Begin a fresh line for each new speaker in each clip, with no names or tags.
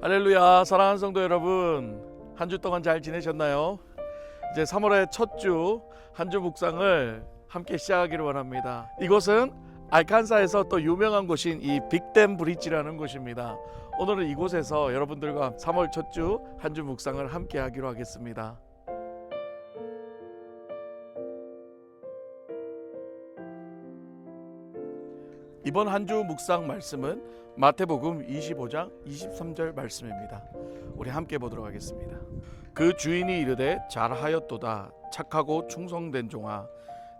할렐루야. 사랑하는 성도 여러분, 한 주 동안 잘 지내셨나요? 이제 3월의 첫 주 한 주 묵상을 함께 시작하기를 원합니다. 이곳은 알칸사에서 또 유명한 곳인 이 빅댐 브릿지라는 곳입니다. 오늘은 이곳에서 여러분들과 3월 첫 주 한 주 묵상을 함께 하기로 하겠습니다. 이번 한 주 묵상 말씀은 마태복음 25장 23절 말씀입니다. 우리 함께 보도록 하겠습니다. 그 주인이 이르되 잘하였도다 착하고 충성된 종아,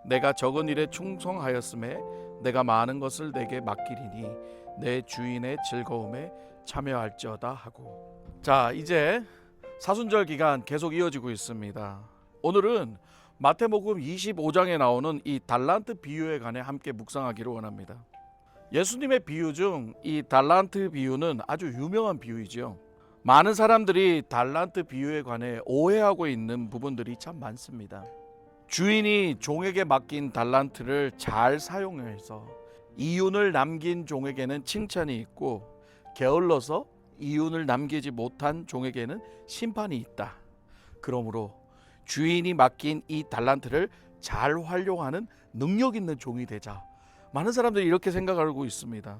내가 적은 일에 충성하였음에 내가 많은 것을 내게 맡기리니 내 주인의 즐거움에 참여할지어다 하고. 자, 이제 사순절 기간 계속 이어지고 있습니다. 오늘은 마태복음 25장에 나오는 이 달란트 비유에 관해 함께 묵상하기를 원합니다. 예수님의 비유 중 이 달란트 비유는 아주 유명한 비유이죠. 많은 사람들이 달란트 비유에 관해 오해하고 있는 부분들이 참 많습니다. 주인이 종에게 맡긴 달란트를 잘 사용해서 이윤을 남긴 종에게는 칭찬이 있고, 게을러서 이윤을 남기지 못한 종에게는 심판이 있다. 그러므로 주인이 맡긴 이 달란트를 잘 활용하는 능력 있는 종이 되자, 많은 사람들이 이렇게 생각하고 있습니다.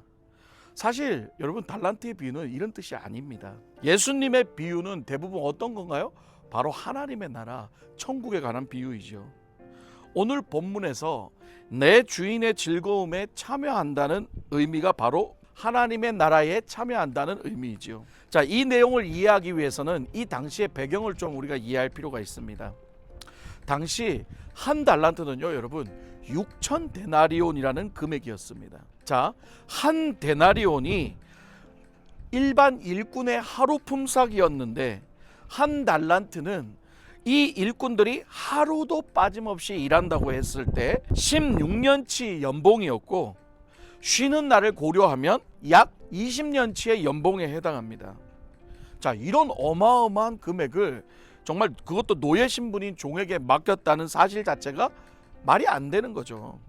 사실 여러분, 달란트의 비유는 이런 뜻이 아닙니다. 예수님의 비유는 대부분 어떤 건가요? 바로 하나님의 나라, 천국에 관한 비유이죠. 오늘 본문에서 내 주인의 즐거움에 참여한다는 의미가 바로 하나님의 나라에 참여한다는 의미이죠. 자, 이 내용을 이해하기 위해서는 이 당시의 배경을 좀 우리가 이해할 필요가 있습니다. 당시 한 달란트는요, 여러분 6천 데나리온이라는 금액이었습니다. 자, 한 데나리온이 일반 일꾼의 하루 품삯이었는데, 한 달란트는 이 일꾼들이 하루도 빠짐없이 일한다고 했을 때 16년치 연봉이었고, 쉬는 날을 고려하면 약 20년치의 연봉에 해당합니다. 자, 이런 어마어마한 금액을 정말 그것도 노예 신분인 종에게 맡겼다는 사실 자체가 말이 안 되는 거죠.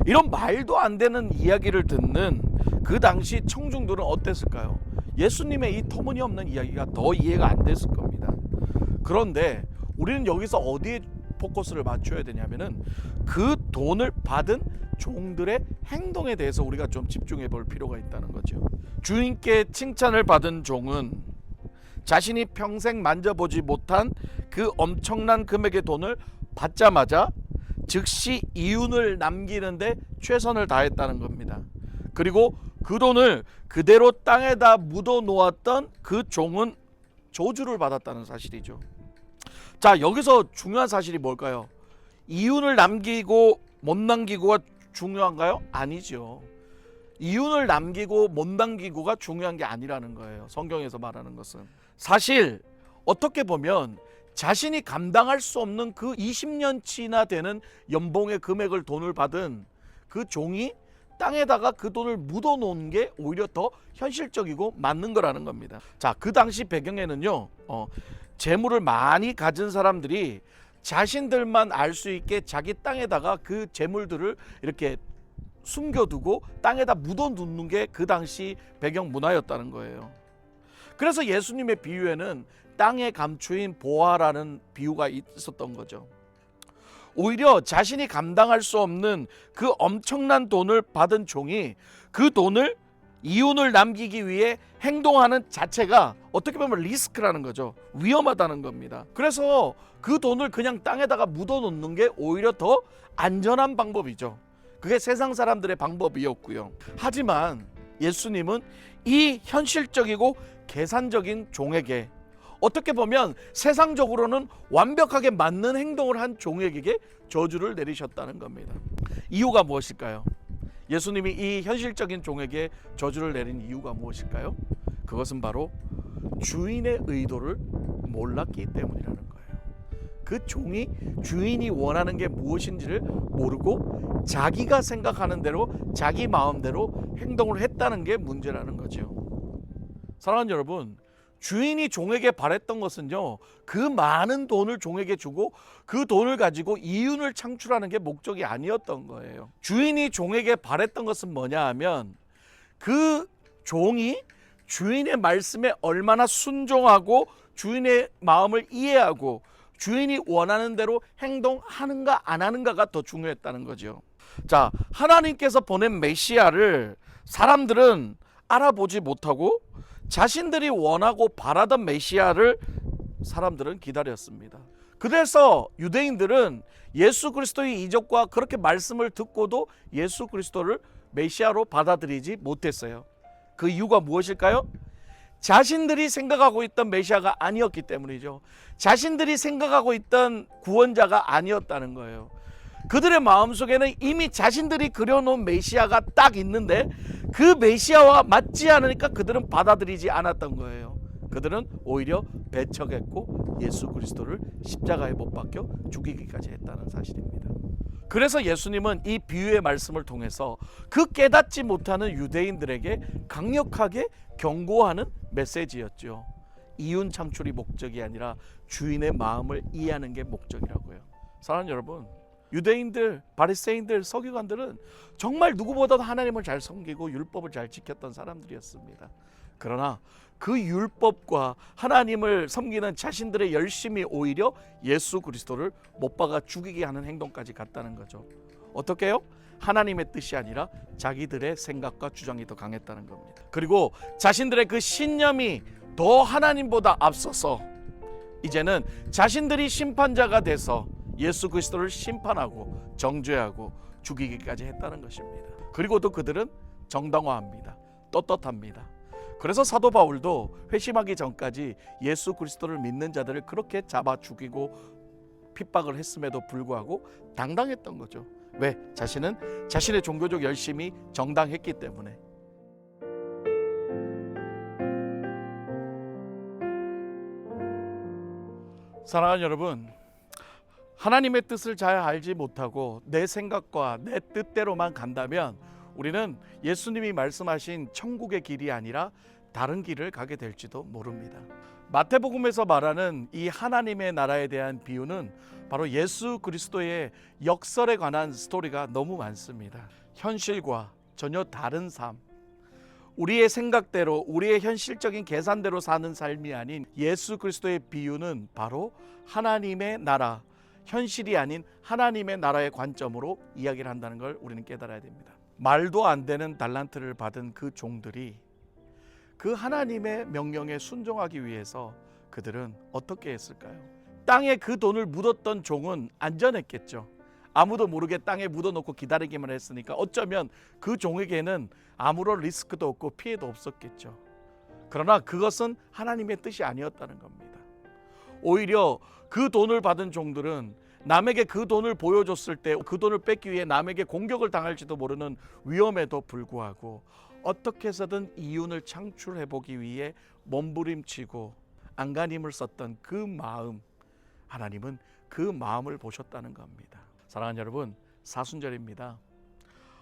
이런 말도 안 되는 이야기를 듣는 그 당시 청중들은 어땠을까요? 예수님의 이 터무니없는 이야기가 더 이해가 안 됐을 겁니다. 그런데 우리는 여기서 어디에 포커스를 맞춰야 되냐면은 그 돈을 받은 종들의 행동에 대해서 우리가 좀 집중해 볼 필요가 있다는 거죠. 주인께 칭찬을 받은 종은 자신이 평생 만져보지 못한 그 엄청난 금액의 돈을 받자마자 즉시 이윤을 남기는데 최선을 다했다는 겁니다. 그리고 그 돈을 그대로 땅에다 묻어 놓았던 그 종은 저주를 받았다는 사실이죠. 자, 여기서 중요한 사실이 뭘까요? 이윤을 남기고 못 남기고가 중요한가요? 아니죠. 이윤을 남기고 못 남기고가 중요한 게 아니라는 거예요. 성경에서 말하는 것은. 사실 어떻게 보면 자신이 감당할 수 없는 그 20년치나 되는 연봉의 금액을 돈을 받은 그 종이 땅에다가 그 돈을 묻어 놓은 게 오히려 더 현실적이고 맞는 거라는 겁니다. 자, 그 당시 배경에는요, 재물을 많이 가진 사람들이 자신들만 알 수 있게 자기 땅에다가 그 재물들을 이렇게 숨겨두고 땅에다 묻어 놓는 게 그 당시 배경 문화였다는 거예요. 그래서 예수님의 비유에는 땅에 감추인 보화라는 비유가 있었던 거죠. 오히려 자신이 감당할 수 없는 그 엄청난 돈을 받은 종이 그 돈을 이윤을 남기기 위해 행동하는 자체가 어떻게 보면 리스크라는 거죠. 위험하다는 겁니다. 그래서 그 돈을 그냥 땅에다가 묻어 놓는 게 오히려 더 안전한 방법이죠. 그게 세상 사람들의 방법이었고요. 하지만 예수님은 이 현실적이고 계산적인 종에게, 어떻게 보면 세상적으로는 완벽하게 맞는 행동을 한 종에게 저주를 내리셨다는 겁니다. 이유가 무엇일까요? 예수님이 이 현실적인 종에게 저주를 내린 이유가 무엇일까요? 그것은 바로 주인의 의도를 몰랐기 때문이라는 거예요. 그 종이 주인이 원하는 게 무엇인지를 모르고 자기가 생각하는 대로 자기 마음대로 행동을 했다는 게 문제라는 거죠. 사랑하는 여러분, 주인이 종에게 바랬던 것은요, 그 많은 돈을 종에게 주고 그 돈을 가지고 이윤을 창출하는 게 목적이 아니었던 거예요. 주인이 종에게 바랬던 것은 뭐냐 하면 그 종이 주인의 말씀에 얼마나 순종하고 주인의 마음을 이해하고 주인이 원하는 대로 행동하는가 안 하는가가 더 중요했다는 거죠. 자, 하나님께서 보낸 메시아를 사람들은 알아보지 못하고 자신들이 원하고 바라던 메시아를 사람들은 기다렸습니다. 그래서 유대인들은 예수 그리스도의 이적과 그렇게 말씀을 듣고도 예수 그리스도를 메시아로 받아들이지 못했어요. 그 이유가 무엇일까요? 자신들이 생각하고 있던 메시아가 아니었기 때문이죠. 자신들이 생각하고 있던 구원자가 아니었다는 거예요. 그들의 마음속에는 이미 자신들이 그려놓은 메시아가 딱 있는데 그 메시아와 맞지 않으니까 그들은 받아들이지 않았던 거예요. 그들은 오히려 배척했고 예수 그리스도를 십자가에 못 박혀 죽이기까지 했다는 사실입니다. 그래서 예수님은 이 비유의 말씀을 통해서 그 깨닫지 못하는 유대인들에게 강력하게 경고하는 메시지였죠. 이윤 창출이 목적이 아니라 주인의 마음을 이해하는 게 목적이라고요. 사랑하는 여러분, 유대인들, 바리새인들, 서기관들은 정말 누구보다도 하나님을 잘 섬기고 율법을 잘 지켰던 사람들이었습니다. 그러나 그 율법과 하나님을 섬기는 자신들의 열심이 오히려 예수 그리스도를 못 박아 죽이게 하는 행동까지 갔다는 거죠. 어떻게 해요? 하나님의 뜻이 아니라 자기들의 생각과 주장이 더 강했다는 겁니다. 그리고 자신들의 그 신념이 더 하나님보다 앞서서 이제는 자신들이 심판자가 돼서 예수 그리스도를 심판하고 정죄하고 죽이기까지 했다는 것입니다. 그리고 또 그들은 정당화합니다. 떳떳합니다. 그래서 사도 바울도 회심하기 전까지 예수 그리스도를 믿는 자들을 그렇게 잡아 죽이고 핍박을 했음에도 불구하고 당당했던 거죠. 왜? 자신은 자신의 종교적 열심이 정당했기 때문에. 사랑하는 여러분, 하나님의 뜻을 잘 알지 못하고 내 생각과 내 뜻대로만 간다면 우리는 예수님이 말씀하신 천국의 길이 아니라 다른 길을 가게 될지도 모릅니다. 마태복음에서 말하는 이 하나님의 나라에 대한 비유는 바로 예수 그리스도의 역설에 관한 스토리가 너무 많습니다. 현실과 전혀 다른 삶, 우리의 생각대로 우리의 현실적인 계산대로 사는 삶이 아닌 예수 그리스도의 비유는 바로 하나님의 나라, 현실이 아닌 하나님의 나라의 관점으로 이야기를 한다는 걸 우리는 깨달아야 됩니다. 말도 안 되는 달란트를 받은 그 종들이 그 하나님의 명령에 순종하기 위해서 그들은 어떻게 했을까요? 땅에 그 돈을 묻었던 종은 안전했겠죠. 아무도 모르게 땅에 묻어놓고 기다리기만 했으니까 어쩌면 그 종에게는 아무런 리스크도 없고 피해도 없었겠죠. 그러나 그것은 하나님의 뜻이 아니었다는 겁니다. 오히려 그 돈을 받은 종들은 남에게 그 돈을 보여줬을 때 그 돈을 뺏기 위해 남에게 공격을 당할지도 모르는 위험에도 불구하고 어떻게 해서든 이윤을 창출해보기 위해 몸부림치고 안간힘을 썼던 그 마음, 하나님은 그 마음을 보셨다는 겁니다. 사랑하는 여러분, 사순절입니다.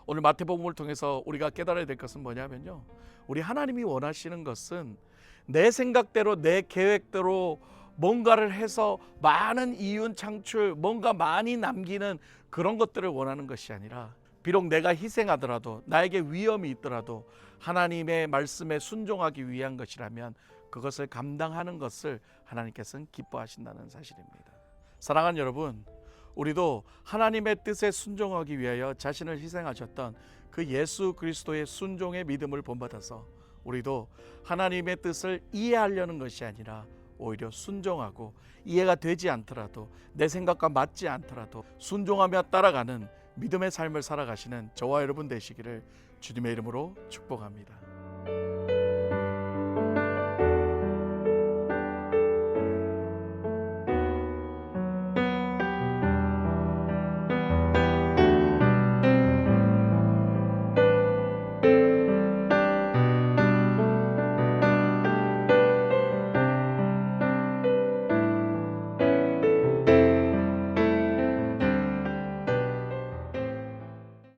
오늘 마태복음을 통해서 우리가 깨달아야 될 것은 뭐냐면요, 우리 하나님이 원하시는 것은 내 생각대로 내 계획대로 뭔가를 해서 많은 이윤 창출, 뭔가 많이 남기는 그런 것들을 원하는 것이 아니라 비록 내가 희생하더라도 나에게 위험이 있더라도 하나님의 말씀에 순종하기 위한 것이라면 그것을 감당하는 것을 하나님께서는 기뻐하신다는 사실입니다. 사랑하는 여러분, 우리도 하나님의 뜻에 순종하기 위하여 자신을 희생하셨던 그 예수 그리스도의 순종의 믿음을 본받아서 우리도 하나님의 뜻을 이해하려는 것이 아니라 오히려 순종하고 이해가 되지 않더라도 내 생각과 맞지 않더라도 순종하며 따라가는 믿음의 삶을 살아가시는 저와 여러분 되시기를 주님의 이름으로 축복합니다.